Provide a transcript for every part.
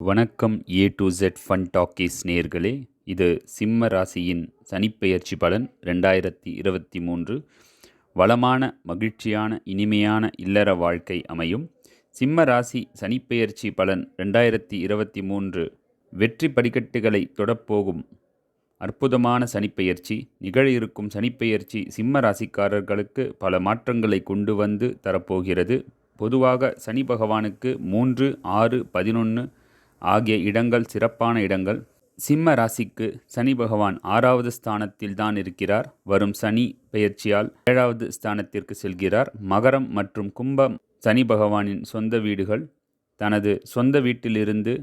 வணக்கம். A to Z fun talkies நேயர்களே, இது சிம்ம ராசியின் சனிப்பெயர்ச்சி பலன் 2023. வளமான, மகிழ்ச்சியான, இனிமையான இல்லற வாழ்க்கை அமையும். சிம்ம ராசி சனிப்பெயர்ச்சி பலன் 2023 வெற்றி படிக்கட்டுகளை தொடப்போகும் அற்புதமான சனிப்பெயர்ச்சி. நிகழ இருக்கும் சனிப்பெயர்ச்சி சிம்ம ராசிக்காரர்களுக்கு பல மாற்றங்களை கொண்டு வந்து தரப்போகிறது. பொதுவாக சனி பகவானுக்கு 3, 6, 11 ஆகிய இடங்கள் சிறப்பான இடங்கள். சிம்ம ராசிக்கு சனி பகவான் 6வது ஸ்தானத்தில் தான் இருக்கிறார். வரும் சனி பெயர்ச்சியால் 7வது ஸ்தானத்திற்கு செல்கிறார். மகரம் மற்றும் கும்பம் சனி பகவானின் சொந்த வீடுகள். தனது சொந்த வீட்டிலிருந்து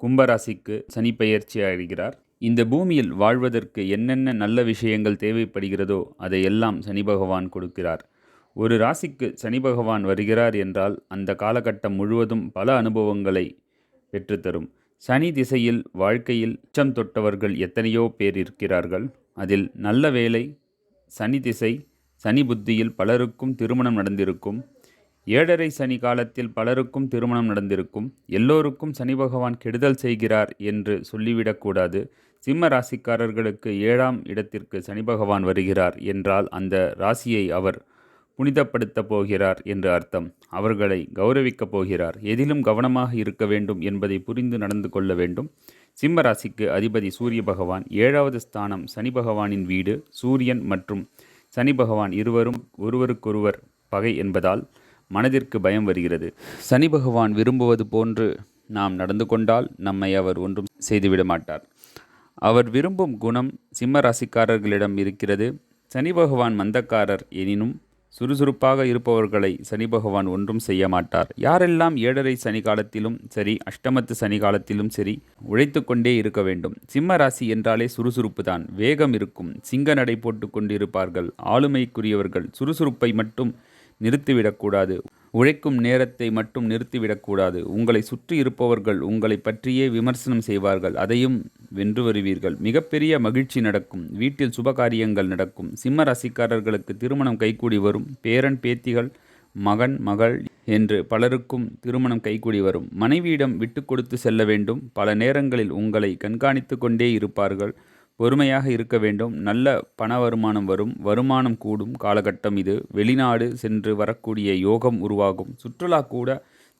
கும்பராசிக்கு சனி பெயர்ச்சி அடைகிறார். இந்த பூமியில் வாழ்வதற்கு என்னென்ன நல்ல விஷயங்கள் தேவைப்படுகிறதோ அதையெல்லாம் சனி பகவான் கொடுக்கிறார். ஒரு ராசிக்கு சனி பகவான் வருகிறார் என்றால் அந்த காலகட்டம் முழுவதும் பல அனுபவங்களை பெற்றுத்தரும். சனி திசையில் வாழ்க்கையில் உச்சம் தொட்டவர்கள் எத்தனையோ பேர் இருக்கிறார்கள். அதில் நல்ல வேளை சனி திசை, சனி புத்தியில் பலருக்கும் திருமணம் நடந்திருக்கும். 7.5 சனி காலத்தில் பலருக்கும் திருமணம் நடந்திருக்கும். எல்லோருக்கும் சனி பகவான் கெடுதல் செய்கிறார் என்று சொல்லிவிடக்கூடாது. சிம்ம ராசிக்காரர்களுக்கு 7ஆம் இடத்திற்கு சனி பகவான் வருகிறார் என்றால் அந்த ராசியை அவர் புனிதப்படுத்தப் போகிறார் என்று அர்த்தம். அவர்களை கௌரவிக்கப் போகிறார். எதிலும் கவனமாக இருக்க வேண்டும் என்பதை புரிந்து நடந்து கொள்ள வேண்டும். சிம்ம ராசிக்கு அதிபதி சூரிய பகவான். 7வது ஸ்தானம் சனி பகவானின் வீடு. சூரியன் மற்றும் சனி பகவான் இருவரும் ஒருவருக்கொருவர் பகை என்பதால் மனதிற்கு பயம் வருகிறது. சனி பகவான் விரும்புவது போன்று நாம் நடந்து கொண்டால் நம்மை அவர் ஒன்றும் செய்துவிட மாட்டார். அவர் விரும்பும் குணம் சிம்ம ராசிக்காரர்களிடம் இருக்கிறது. சனி பகவான் மந்தக்காரர் எனினும் சுறுசுறுப்பாக இருப்பவர்களை சனி பகவான் ஒன்றும் செய்ய மாட்டார். யாரெல்லாம் 7.5 சனி காலத்திலும் சரி, அஷ்டமத்து சனி காலத்திலும் சரி உழைத்து கொண்டே இருக்க வேண்டும். சிம்ம ராசி என்றாலே சுறுசுறுப்பு தான். வேகம் இருக்கும். சிங்க நடை போட்டு கொண்டு இருப்பார்கள். ஆளுமைக்குரியவர்கள். சுறுசுறுப்பை மட்டும் நிறுத்திவிடக்கூடாது. உழைக்கும் நேரத்தை மட்டும் நிறுத்திவிடக்கூடாது. உங்களை சுற்றி இருப்பவர்கள் உங்களை பற்றியே விமர்சனம் செய்வார்கள். அதையும் வென்று வருவீர்கள். மிகப்பெரிய மகிழ்ச்சி நடக்கும். வீட்டில் சுபகாரியங்கள் நடக்கும். சிம்ம ராசிக்காரர்களுக்கு திருமணம் கைகூடி வரும். பேரன் பேத்திகள், மகன் மகள் என்று பலருக்கும் திருமணம் கைகூடி வரும். மனைவியிடம் விட்டு கொடுத்து செல்ல வேண்டும். பல நேரங்களில் உங்களை கண்காணித்து கொண்டே இருப்பார்கள். பொறுமையாக இருக்க வேண்டும். நல்ல பண வருமானம் வரும். வருமானம் கூடும் காலகட்டம் இது. வெளிநாடு சென்று வரக்கூடிய யோகம் உருவாகும். சுற்றுலா கூட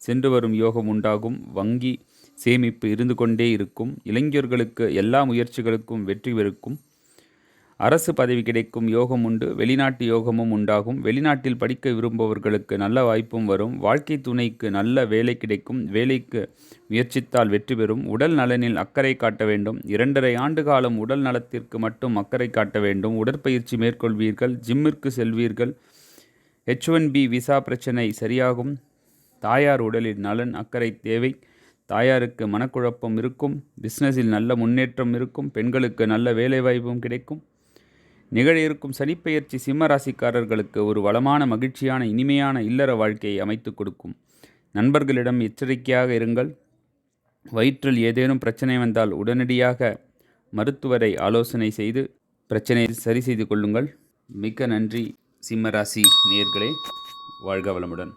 சென்று வரும் யோகம் உண்டாகும். வங்கி சேமிப்பு இருந்து கொண்டே இருக்கும். இளைஞர்களுக்கு எல்லா முயற்சிகளுக்கும் வெற்றி பெருக்கும். அரசு பதவி கிடைக்கும் யோகம் உண்டு. வெளிநாட்டு யோகமும் உண்டாகும். வெளிநாட்டில் படிக்க விரும்புபவர்களுக்கு நல்ல வாய்ப்பும் வரும். வாழ்க்கை துணைக்கு நல்ல வேலை கிடைக்கும். வேலைக்கு முயற்சித்தால் வெற்றி பெறும். உடல் நலனில் அக்கறை காட்ட வேண்டும். 2.5 ஆண்டு காலம் உடல் நலத்திற்கு மட்டும் அக்கறை காட்ட வேண்டும். உடற்பயிற்சி மேற்கொள்வீர்கள். ஜிம்மிற்கு செல்வீர்கள். H1B விசா பிரச்சனை சரியாகும். தாயார் உடலில் நலன் அக்கறை தேவை. தாயாருக்கு மனக்குழப்பம் இருக்கும். பிஸ்னஸில் நல்ல முன்னேற்றம் இருக்கும். பெண்களுக்கு நல்ல வேலைவாய்ப்பும் கிடைக்கும். நிகழ இருக்கும் சனிப்பெயர்ச்சி சிம்ம ராசிக்காரர்களுக்கு ஒரு வளமான, மகிழ்ச்சியான, இனிமையான இல்லற வாழ்க்கையை அமைத்து கொடுக்கும். நண்பர்களிடம் எச்சரிக்கையாக இருங்கள். வயிற்றில் ஏதேனும் பிரச்சனை வந்தால் உடனடியாக மருத்துவரை ஆலோசனை செய்து பிரச்சனையை சரி செய்து கொள்ளுங்கள். மிக்க நன்றி சிம்ம ராசி நேயர்களே. வாழ்க வளமுடன்.